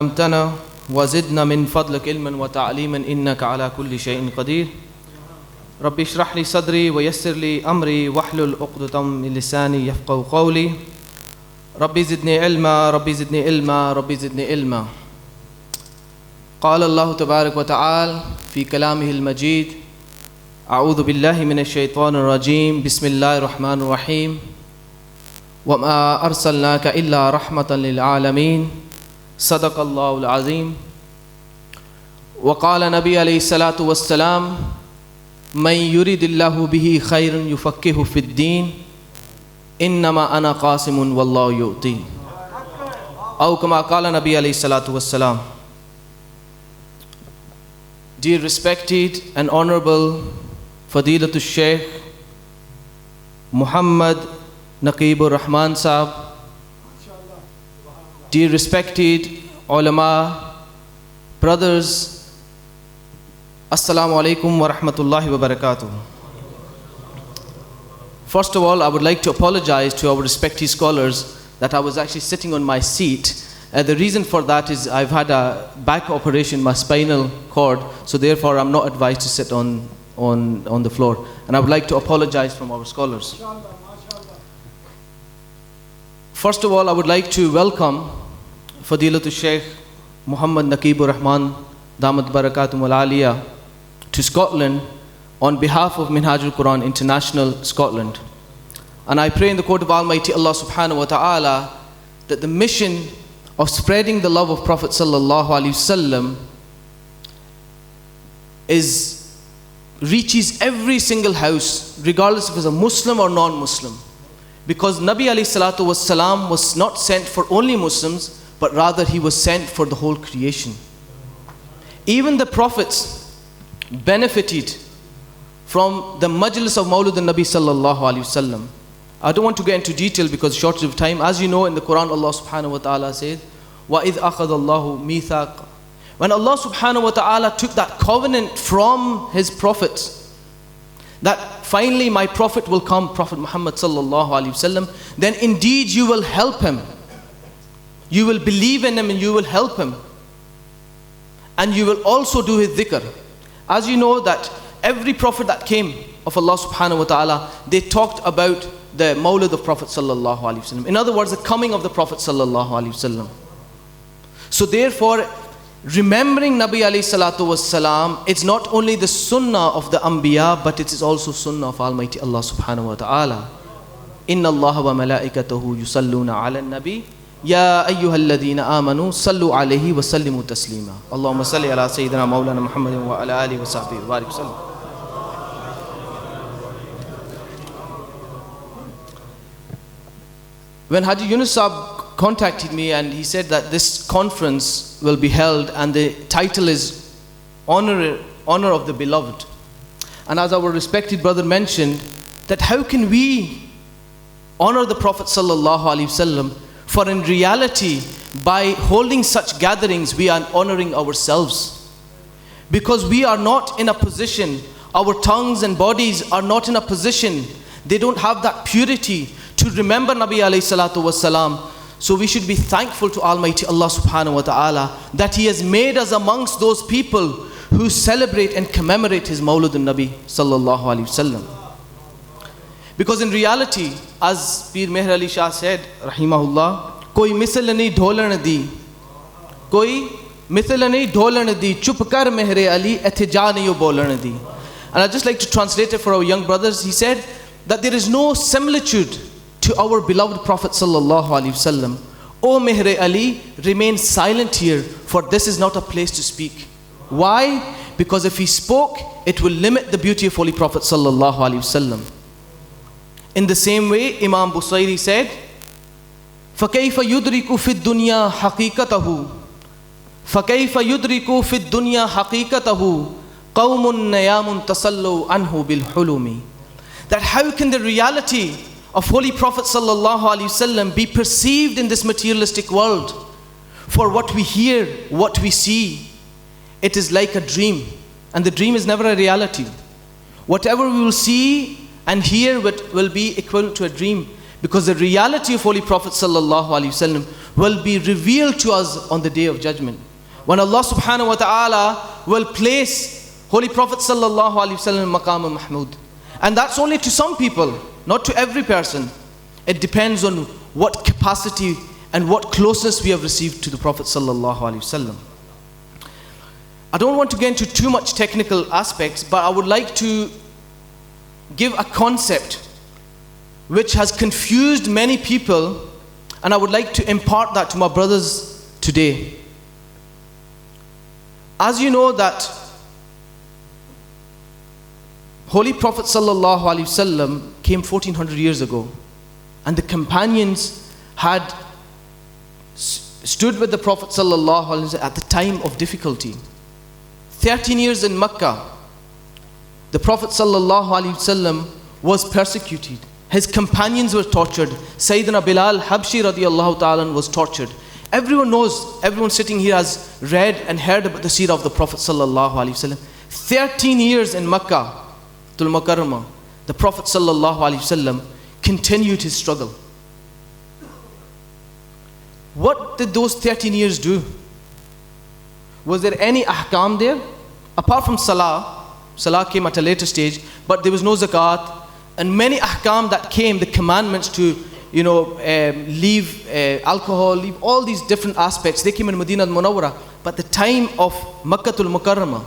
علمتنا وزدنا من فضلك علما وتعليما إنك على كل شيء قدير رب اشرح لي صدري ويسر لي أمري واحلل عقدة من لساني يفقهوا قولي ربي زدني علما ربي زدني علما ربي زدني علما. قال الله تبارك وتعالى في كلامه المجيد: أعوذ بالله من الشيطان الرجيم بسم الله الرحمن الرحيم وما أرسلناك إلا رحمة للعالمين صدق الله العظيم. وقال نبي عليه الصلاة والسلام: من يريد الله به خير يفقهه في الدين إنما أنا قاسم والله يؤتي. أو كما قال نبي عليه الصلاة والسلام. Dear respected and honorable Fadilatul Sheikh Muhammad Naqibur Rahman Sahab, dear respected Allama, brothers, Assalamu alaikum wa rahmatullahi wa barakatuh. First of all, I would like to apologize to our respected scholars that I was actually sitting on my seat. The reason for that is I've had a back operation, my spinal cord, so therefore I'm not advised to sit on the floor. And I would like to apologize from our scholars. First of all, I would like to welcome Fadilatul Sheikh Muhammad Naqibur Rahman Damat Barakatum Al-Aliyah to Scotland on behalf of Minhaj al-Quran International Scotland. And I pray in the court of Almighty Allah subhanahu wa ta'ala that the mission of spreading the love of Prophet sallallahu alaihi wasallam reaches every single house, regardless if it's a Muslim or non-Muslim. Because Nabi alayhi salatu wassalam was not sent for only Muslims, but rather he was sent for the whole creation. Even the prophets benefited from the majlis of Mawlud al-Nabi sallallahu alayhi wasallam. I don't want to get into detail because shortage of time. As you know, in the Quran, Allah subhanahu wa ta'ala said, وَإِذْ أَخَذَ اللَّهُ مِيثَاقًا. When Allah subhanahu wa ta'ala took that covenant from His prophets, that finally my prophet will come, Prophet Muhammad sallallahu alayhi wasallam, then indeed you will help him. You will believe in him and you will help him. And you will also do his dhikr. As you know that every prophet that came of Allah subhanahu wa ta'ala, they talked about the Mawlid of Prophet sallallahu alayhi wasallam. In other words, the coming of the Prophet sallallahu alayhi wasallam. So therefore, remembering Nabi alayhi salatu wassalam, it's not only the sunnah of the Anbiya, but it is also sunnah of Almighty Allah subhanahu wa ta'ala. Inna Allah wa malaikatahu yusalluna ala nabi ya ayyuhalladhina amanu sallu alayhi wa sallimu taslima. Allahumma salli ala sayyidina Mawlana Muhammadin wa ala alihi wa sahbihi wa barik sallam. When Haji Yunus Sahab contacted me and he said that this conference will be held and the title is Honor of the Beloved. And as our respected brother mentioned, that how can we honor the Prophet sallallahu alaihi wasallam, for in reality by holding such gatherings we are honoring ourselves. Because we are not in a position, our tongues and bodies are not in a position, they don't have that purity to remember Nabi alayhi salatu wasalam. So we should be thankful to Almighty Allah subhanahu wa ta'ala that He has made us amongst those people who celebrate and commemorate His Mawlud al-Nabi sallallahu alayhi wasallam. Because in reality, as Peer Meher Ali Shah said, rahimahullah, koi misal nahi dholan di, koi misal nahi dholan di, chup kar Mehre Ali, ethe ja nahi bolan di. And I'd just like to translate it for our young brothers. He said that there is no similitude to our beloved Prophet sallallahu alaihi wasallam. O Mehre Ali, remain silent here, for this is not a place to speak. Why? Because if he spoke, it will limit the beauty of Holy Prophet sallallahu alaihi wasallam. In the same way, Imam Busayri said, فَكَيْفَ يُدْرِكُ فِي الدُّنْيَا حَقِيقَتَهُ فَكَيْفَ يُدْرِكُ فِي الدُّنْيَا حَقِيقَتَهُ قَوْمٌ نَيَامٌ تَصَلُّوا عَنْهُ بِالْحُلُمِ. That how can the reality of Holy Prophet sallallahu alaihi wasallam be perceived in this materialistic world? For what we hear, what we see, it is like a dream, and the dream is never a reality. Whatever we will see and hear will be equivalent to a dream, because the reality of Holy Prophet sallallahu alaihi wasallam will be revealed to us on the day of judgment. When Allah subhanahu wa ta'ala will place Holy Prophet sallallahu alaihi wasallam in Maqam Mahmud. And that's only to some people, not to every person. It depends on what capacity and what closeness we have received to the Prophet sallallahu alaihi wasallam. I don't want to get into too much technical aspects, but I would like to give a concept which has confused many people, and I would like to impart that to my brothers today. As you know that Holy Prophet sallallahu alaihi wasallam came 1400 years ago, and the companions had stood with the Prophet sallallahu alaihi wasallam at the time of difficulty. 13 years in Mecca, the Prophet sallallahu alaihi wasallam was persecuted. His companions were tortured. Sayyidina Bilal Habshi radiyallahu ta'ala was tortured. Everyone knows, everyone sitting here has read and heard about the seerah of the Prophet sallallahu alaihi wasallam. 13 years in Mecca, Tul Mukarramah, the Prophet sallallahu alaihi wasallam continued his struggle. What did those 13 years do? Was there any ahkam there? Apart from salah, salah came at a later stage, but there was no zakat, and many ahkam that came, the commandments to, leave alcohol, leave all these different aspects, they came in Madinah al-Munawwara. But the time of Makkatul Mukarramah,